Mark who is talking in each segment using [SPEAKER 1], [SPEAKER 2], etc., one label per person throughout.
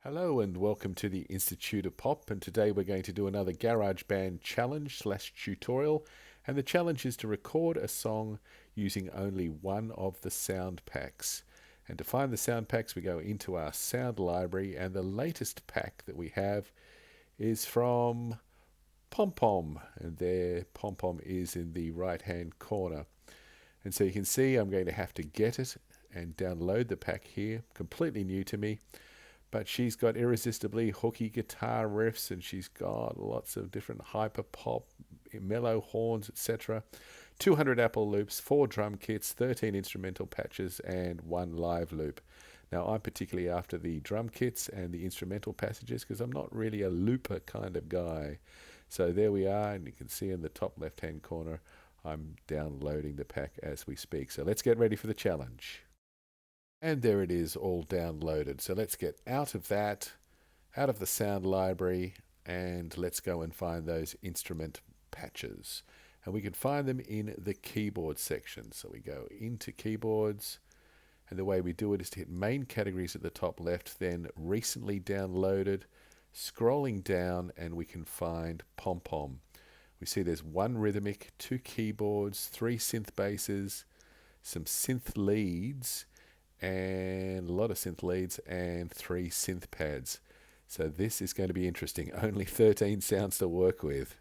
[SPEAKER 1] Hello and welcome to the Institute of Pop, and today we're going to do another GarageBand challenge slash tutorial, and the challenge is to record a song using only one of the sound packs. And to find the sound packs we go into our sound library, and the latest pack that we have is from PomPom, and there PomPom is in the right hand corner. And so you can see I'm going to have to get it and download the pack here, completely new to me. But she's got irresistibly hooky guitar riffs, and she's got lots of different hyper pop, mellow horns, etc. 200 Apple loops, 4 drum kits, 13 instrumental patches, and 1 live loop. Now, I'm particularly after the drum kits and the instrumental passages because I'm not really a looper kind of guy. So there we are, and you can see in the top left-hand corner, I'm downloading the pack as we speak. So let's get ready for the challenge. And there it is, all downloaded. So let's get out of that, out of the sound library, and let's go and find those instrument patches. And we can find them in the keyboard section. So we go into keyboards, and the way we do it is to hit main categories at the top left, then recently downloaded, scrolling down, and we can find PomPom. We see there's 1 rhythmic, 2 keyboards, 3 synth basses, some synth leads, and a lot of synth leads, and 3 synth pads. So this is going to be interesting. Only 13 sounds to work with.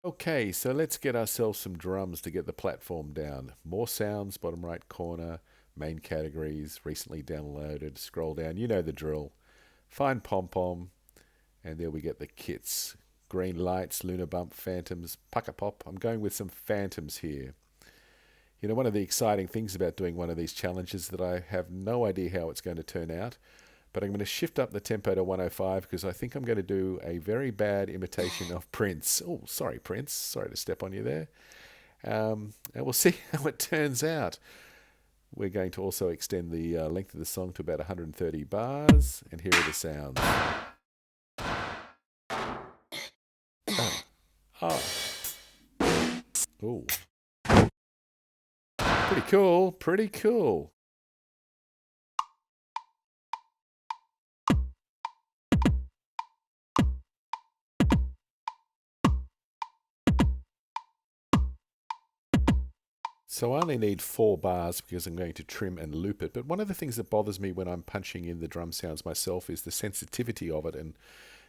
[SPEAKER 1] Okay, so let's get ourselves some drums to get the platform down. More sounds, bottom right corner, main categories, recently downloaded, scroll down, you know the drill. Find PomPom, and there we get the kits. Green lights, Lunar Bump, Phantoms, Pucker Pop. I'm going with some Phantoms here. You know, one of the exciting things about doing one of these challenges is that I have no idea how it's going to turn out, but I'm going to shift up the tempo to 105 because I think I'm going to do a very bad imitation of Prince. Oh, sorry, Prince. Sorry to step on you there. And we'll see how it turns out. We're going to also extend the length of the song to about 130 bars, and here are the sounds. Oh. Oh. Pretty cool, pretty cool. So I only need 4 bars because I'm going to trim and loop it. But one of the things that bothers me when I'm punching in the drum sounds myself is the sensitivity of it, and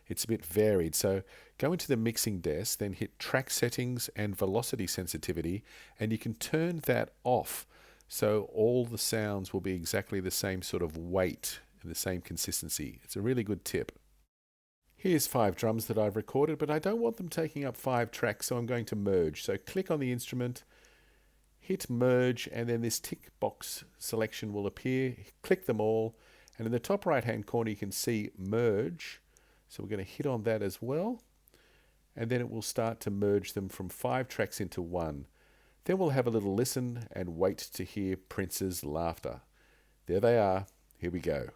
[SPEAKER 1] it's a bit varied. So go into the mixing desk, then hit track settings and velocity sensitivity, and you can turn that off. So all the sounds will be exactly the same sort of weight and the same consistency. It's a really good tip. Here's 5 drums that I've recorded, but I don't want them taking up 5 tracks, so I'm going to merge. So click on the instrument, hit merge, and then this tick box selection will appear. Click them all, and in the top right hand corner you can see merge. So we're going to hit on that as well, and then it will start to merge them from 5 tracks into 1. Then we'll have a little listen and wait to hear Prince's laughter. There they are. Here we go.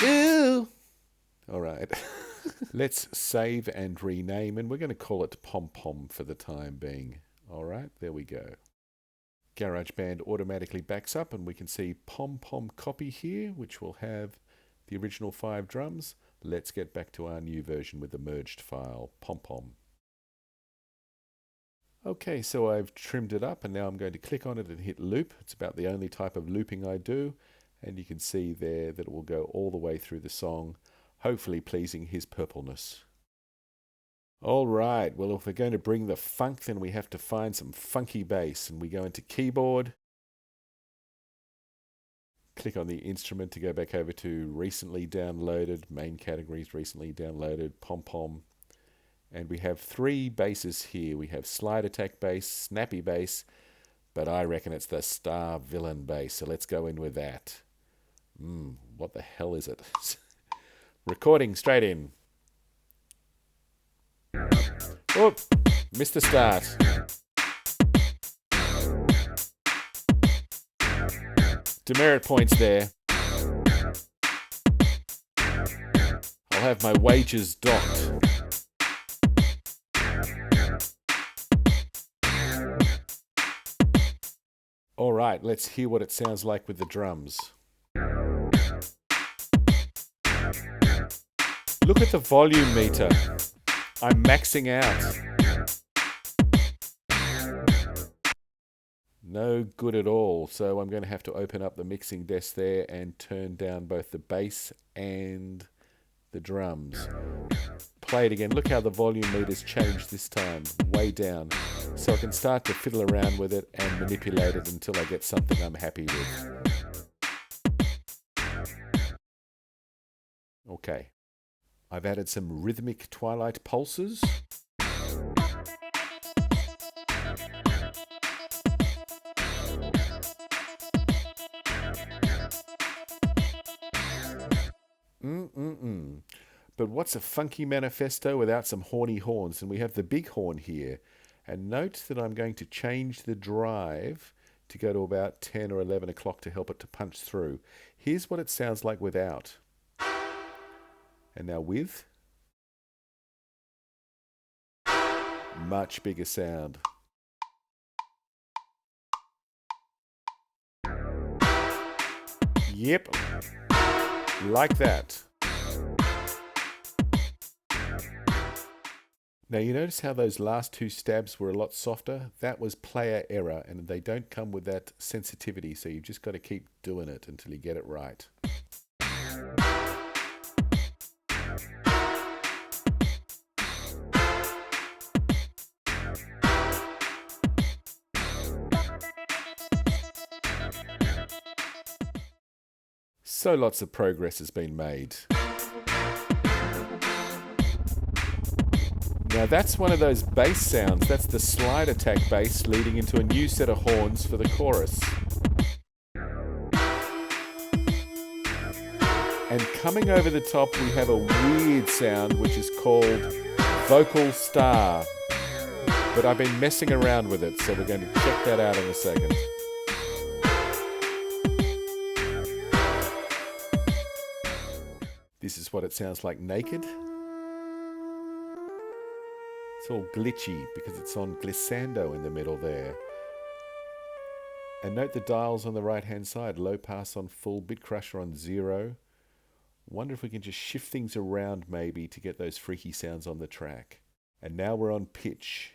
[SPEAKER 1] Ew. All right. Let's save and rename, and we're going to call it PomPom for the time being. All right, there we go. GarageBand automatically backs up, and we can see PomPom copy here, which will have the original 5 drums. Let's get back to our new version with the merged file, PomPom. Okay, so I've trimmed it up, and now I'm going to click on it and hit loop. It's about the only type of looping I do, and you can see there that it will go all the way through the song, hopefully pleasing his purpleness. All right, well, if we're going to bring the funk, then we have to find some funky bass, and we go into keyboard, click on the instrument to go back over to recently downloaded, main categories, recently downloaded, PomPom. And we have 3 basses here. We have slide attack bass, snappy bass, but I reckon it's the star villain bass. So let's go in with that. What the hell is it? Recording straight in. Oh, missed the start. Demerit points there. I'll have my wages docked. All right, let's hear what it sounds like with the drums. Look at the volume meter. I'm maxing out. No good at all. So I'm going to have to open up the mixing desk there and turn down both the bass and the drums. Play it again. Look how the volume meter's changed this time. Way down. So I can start to fiddle around with it and manipulate it until I get something I'm happy with. Okay. I've added some rhythmic twilight pulses. But what's a funky manifesto without some horny horns? And we have the big horn here. And note that I'm going to change the drive to go to about 10 or 11 o'clock to help it to punch through. Here's what it sounds like without. And now with. Much bigger sound. Yep. Like that. Now you notice how those last two stabs were a lot softer? That was player error, and they don't come with that sensitivity, so you've just got to keep doing it until you get it right. So lots of progress has been made. Now that's one of those bass sounds. That's the slide attack bass leading into a new set of horns for the chorus. And coming over the top we have a weird sound which is called vocal star. But I've been messing around with it, so we're going to check that out in a second. This is what it sounds like naked. It's all glitchy because it's on glissando in the middle there. And note the dials on the right hand side. Low pass on full, bit crusher on 0. Wonder if we can just shift things around maybe to get those freaky sounds on the track. And now we're on pitch.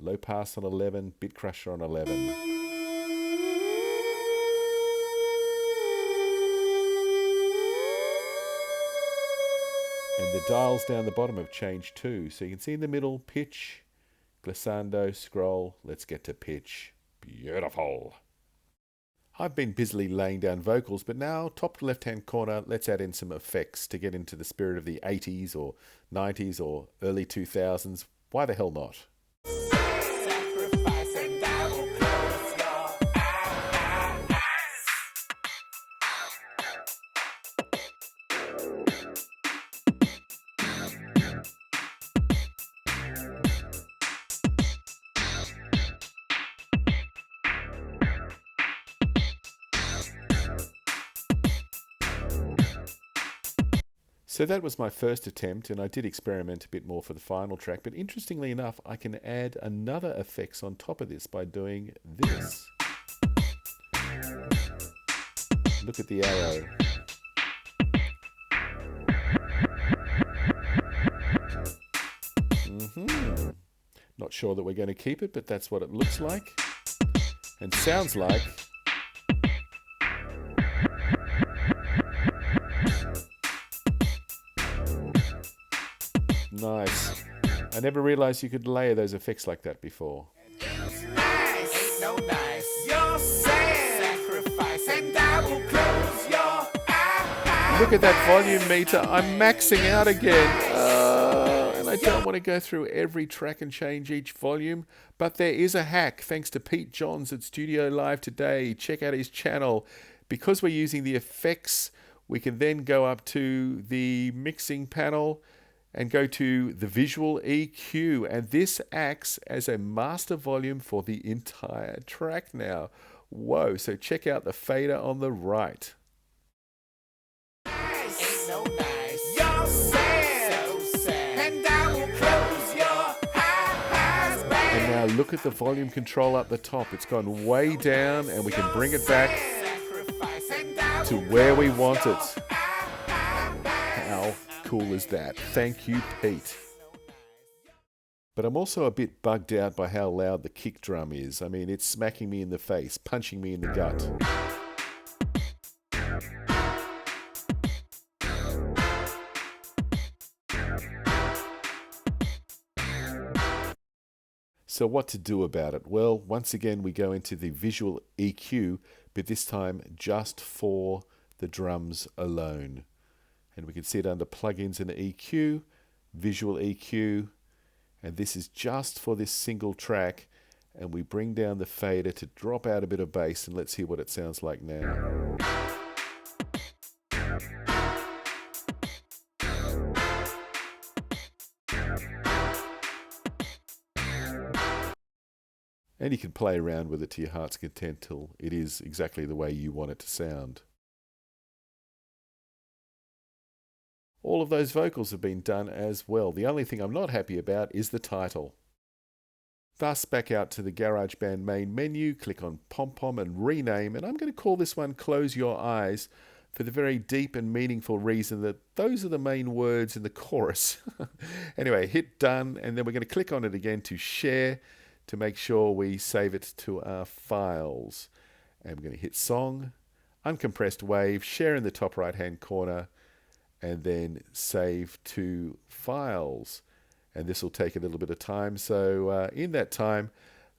[SPEAKER 1] Low pass on 11, bit crusher on 11. And the dials down the bottom have changed too. So you can see in the middle, pitch, glissando, scroll. Let's get to pitch. Beautiful. I've been busily laying down vocals, but now, top left-hand corner, let's add in some effects to get into the spirit of the 80s or 90s or early 2000s. Why the hell not? So that was my first attempt, and I did experiment a bit more for the final track, but interestingly enough, I can add another effects on top of this by doing this. Look at the arrow. Not sure that we're going to keep it, but that's what it looks like and sounds like. Nice. I never realized you could layer those effects like that before.
[SPEAKER 2] Nice. Ain't no nice. You're sad. Sacrifice and I will close your eyes.
[SPEAKER 1] Look at that volume meter. I'm maxing out again. And I don't want to go through every track and change each volume, but there is a hack thanks to Pete Johns at Studio Live today. Check out his channel. Because we're using the effects, we can then go up to the mixing panel and go to the visual EQ, and this acts as a master volume for the entire track now. Whoa, so check out the fader on the right.
[SPEAKER 2] Nice. Ain't no nice. You're sad. So sad. And I will close your eyes.
[SPEAKER 1] And now Now look at the volume control up the top. It's gone way down and we can bring it back to where we want it. How cool is that? Thank you, Pete. But I'm also a bit bugged out by how loud the kick drum is. I mean, it's smacking me in the face, punching me in the gut. So what to do about it? Well, once again, we go into the visual EQ, but this time just for the drums alone. And we can see it under plugins and EQ, visual EQ, and this is just for this single track. And we bring down the fader to drop out a bit of bass, and let's hear what it sounds like now. And you can play around with it to your heart's content till it is exactly the way you want it to sound. All of those vocals have been done as well. The only thing I'm not happy about is the title. Thus, back out to the GarageBand main menu, click on PomPom and rename, and I'm going to call this one Close Your Eyes for the very deep and meaningful reason that those are the main words in the chorus. Anyway, hit done, and then we're going to click on it again to share, to make sure we save it to our files. And we're going to hit song, uncompressed wave, share in the top right hand corner, and then save to files. And this will take a little bit of time. So in that time,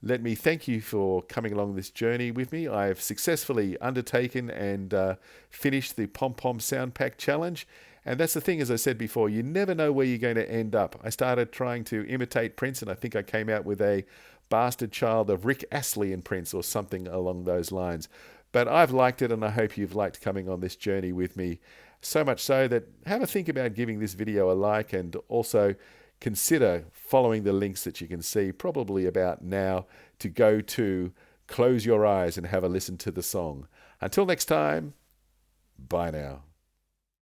[SPEAKER 1] let me thank you for coming along this journey with me. I've successfully undertaken and finished the PomPom Sound Pack Challenge. And that's the thing, as I said before, you never know where you're going to end up. I started trying to imitate Prince, and I think I came out with a bastard child of Rick Astley and Prince or something along those lines. But I've liked it, and I hope you've liked coming on this journey with me. So much so that have a think about giving this video a like, and also consider following the links that you can see probably about now to go to Close Your Eyes and have a listen to the song. Until next time, bye now.